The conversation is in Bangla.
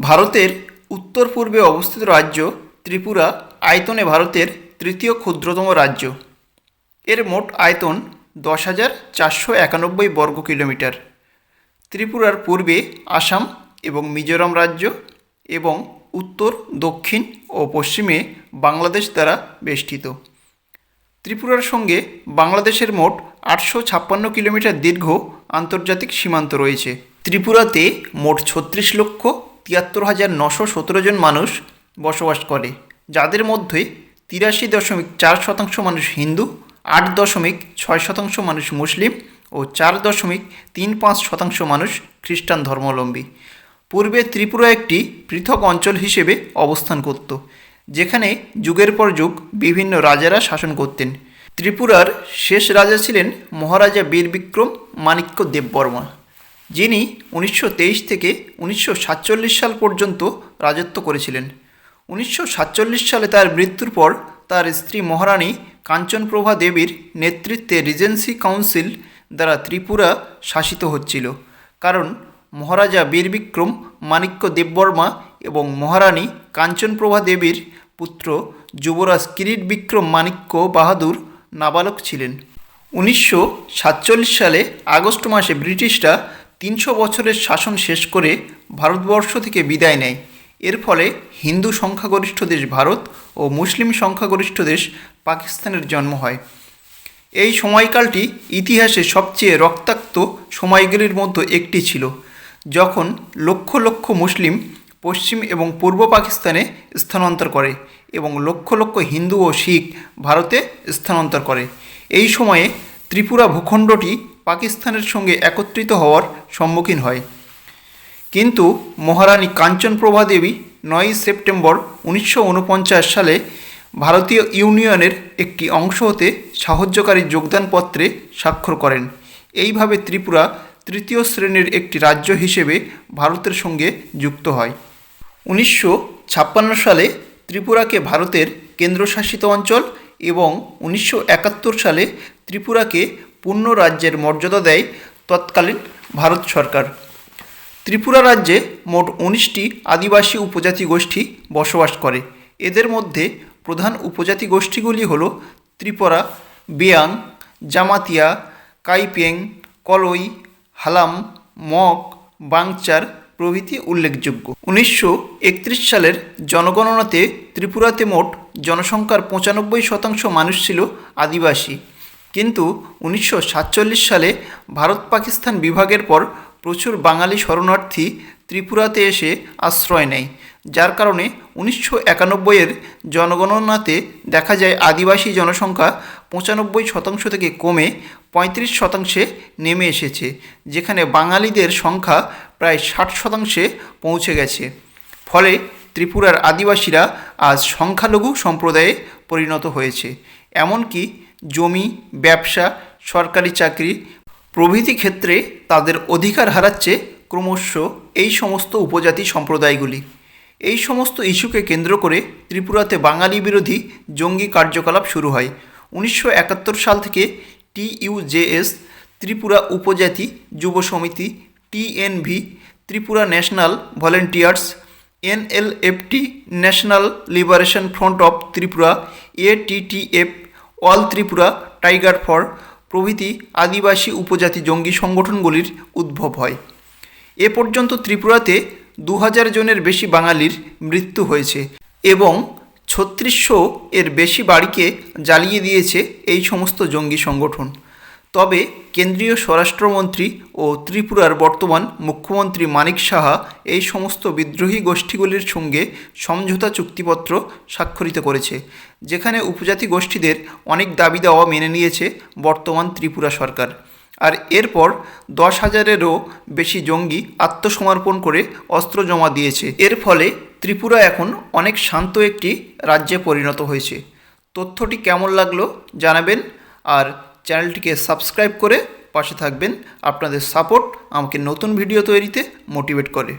ভারতের উত্তর পূর্বে অবস্থিত রাজ্য ত্রিপুরা আয়তনে ভারতের তৃতীয় ক্ষুদ্রতম রাজ্য। এর মোট আয়তন 10,491 বর্গ কিলোমিটার। ত্রিপুরার পূর্বে আসাম এবং মিজোরাম রাজ্য এবং উত্তর, দক্ষিণ ও পশ্চিমে বাংলাদেশ দ্বারা বেষ্টিত। ত্রিপুরার সঙ্গে বাংলাদেশের মোট 856 কিলোমিটার দীর্ঘ আন্তর্জাতিক সীমান্ত রয়েছে। ত্রিপুরাতে মোট 36,73,917 জন মানুষ বসবাস করে, যাদের মধ্যে 83.4% মানুষ হিন্দু, 8.6% মানুষ মুসলিম ও 4.35% মানুষ খ্রিস্টান ধর্মাবলম্বী। পূর্বে ত্রিপুরা একটি পৃথক অঞ্চল হিসেবে অবস্থান করত, যেখানে যুগের পর যুগ বিভিন্ন রাজারা শাসন করতেন। ত্রিপুরার শেষ রাজা ছিলেন মহারাজা বীরবিক্রম মাণিক্য দেববর্মা, যিনি 1923 থেকে 1947 সাল পর্যন্ত রাজত্ব করেছিলেন। 1947 সালে তার মৃত্যুর পর তার স্ত্রী মহারানী কাঞ্চনপ্রভা দেবীর নেতৃত্বে রিজেন্সি কাউন্সিল দ্বারা ত্রিপুরা শাসিত হচ্ছিল, কারণ মহারাজা বীরবিক্রম মাণিক্য দেববর্মা এবং মহারানী কাঞ্চনপ্রভা দেবীর পুত্র যুবরাজ কিরিট বিক্রম মাণিক্য বাহাদুর নাবালক ছিলেন। 1947 সালে আগস্ট মাসে ব্রিটিশরা 300 বছরের শাসন শেষ করে ভারতবর্ষ থেকে বিদায় নেয়। এর ফলে হিন্দু সংখ্যাগরিষ্ঠ দেশ ভারত ও মুসলিম সংখ্যাগরিষ্ঠ দেশ পাকিস্তানের জন্ম হয়। এই সময়কালটি ইতিহাসে সবচেয়ে রক্তাক্ত সময়গুলির মধ্যে একটি ছিল, যখন লক্ষ লক্ষ মুসলিম পশ্চিম এবং পূর্ব পাকিস্তানে স্থানান্তর করে এবং লক্ষ লক্ষ হিন্দু ও শিখ ভারতে স্থানান্তর করে। এই সময়ে ত্রিপুরা ভূখণ্ডটি পাকিস্তানের সঙ্গে একত্রিত হওয়ার সম্মুখীন হয়, কিন্তু মহারানী কাঞ্চনপ্রভা দেবী 9 সেপ্টেম্বর 1949 সালে ভারতীয় ইউনিয়নের একটি অংশ হতে সাহায্যকারী যোগদানপত্রে স্বাক্ষর করেন। এইভাবে ত্রিপুরা তৃতীয় শ্রেণীর একটি রাজ্য হিসেবে ভারতের সঙ্গে যুক্ত হয়। 1956 সালে ত্রিপুরাকে ভারতের কেন্দ্রশাসিত অঞ্চল এবং 1971 সালে ত্রিপুরাকে পূর্ণ রাজ্যের মর্যাদা দেয় তৎকালীন ভারত সরকার। ত্রিপুরা রাজ্যে মোট 19টি আদিবাসী উপজাতি গোষ্ঠী বসবাস করে। এদের মধ্যে প্রধান উপজাতি গোষ্ঠীগুলি হল ত্রিপুরা, বেয়াং, জামাতিয়া, কাইপেং, কলই, হালাম, মগ, বাংচার প্রভৃতি উল্লেখযোগ্য। 1931 সালের জনগণনাতে ত্রিপুরাতে মোট জনসংখ্যার 95% মানুষ ছিল আদিবাসী, কিন্তু 1947 সালে ভারত পাকিস্তান বিভাগের পর প্রচুর বাঙালি শরণার্থী ত্রিপুরাতে এসে আশ্রয় নেয়, যার কারণে 1991-এর জনগণনাতে দেখা যায় আদিবাসী জনসংখ্যা 95% থেকে কমে 35% নেমে এসেছে, যেখানে বাঙালিদের সংখ্যা প্রায় 60% পৌঁছে গেছে। ফলে ত্রিপুরার আদিবাসীরা আজ সংখ্যালঘু সম্প্রদায়ে পরিণত হয়েছে। এমনকি জমি, ব্যবসা, সরকারি চাকরি প্রভৃতি ক্ষেত্রে তাদের অধিকার হারাচ্ছে ক্রমশ এই সমস্ত উপজাতি সম্প্রদায়গুলি। এই সমস্ত ইস্যুকে কেন্দ্র করে ত্রিপুরাতে বাঙালি বিরোধী জঙ্গি কার্যকলাপ শুরু হয়। 1971 সাল থেকে TUJS ত্রিপুরা উপজাতি যুব সমিতি, TNV Tripura national volunteers, NLFT national liberation front of Tripura, ATTF all Tripura tiger for প্রভৃতি আদিবাসী উপজাতি জঙ্গি সংগঠনগুলির উদ্ভব হয়। এ পর্যন্ত ত্রিপুরাতে 2000 জনের বেশি বাঙালির মৃত্যু হয়েছে এবং 3600 এর বেশি বাড়িকে জ্বালিয়ে দিয়েছে এই সমস্ত জঙ্গি সংগঠন। তবে কেন্দ্রীয় স্বরাষ্ট্রমন্ত্রী ও ত্রিপুরার বর্তমান মুখ্যমন্ত্রী মানিক সাহা এই সমস্ত বিদ্রোহী গোষ্ঠীগুলির সঙ্গে সমঝোতা চুক্তিপত্র স্বাক্ষরিত করেছে, যেখানে উপজাতি গোষ্ঠীদের অনেক দাবি দাওয়া মেনে নিয়েছে বর্তমান ত্রিপুরা সরকার। আর এরপর 10,000-এরও বেশি জঙ্গি আত্মসমর্পণ করে অস্ত্র জমা দিয়েছে। এর ফলে ত্রিপুরা এখন অনেক শান্ত একটি রাজ্যে পরিণত হয়েছে। তথ্যটি কেমন লাগলো জানাবেন, আর চ্যানেলটিকে সাবস্ক্রাইব করে পাশে থাকবেন। আপনাদের সাপোর্ট আমাকে নতুন ভিডিও তৈরিতে মোটিভেট করে।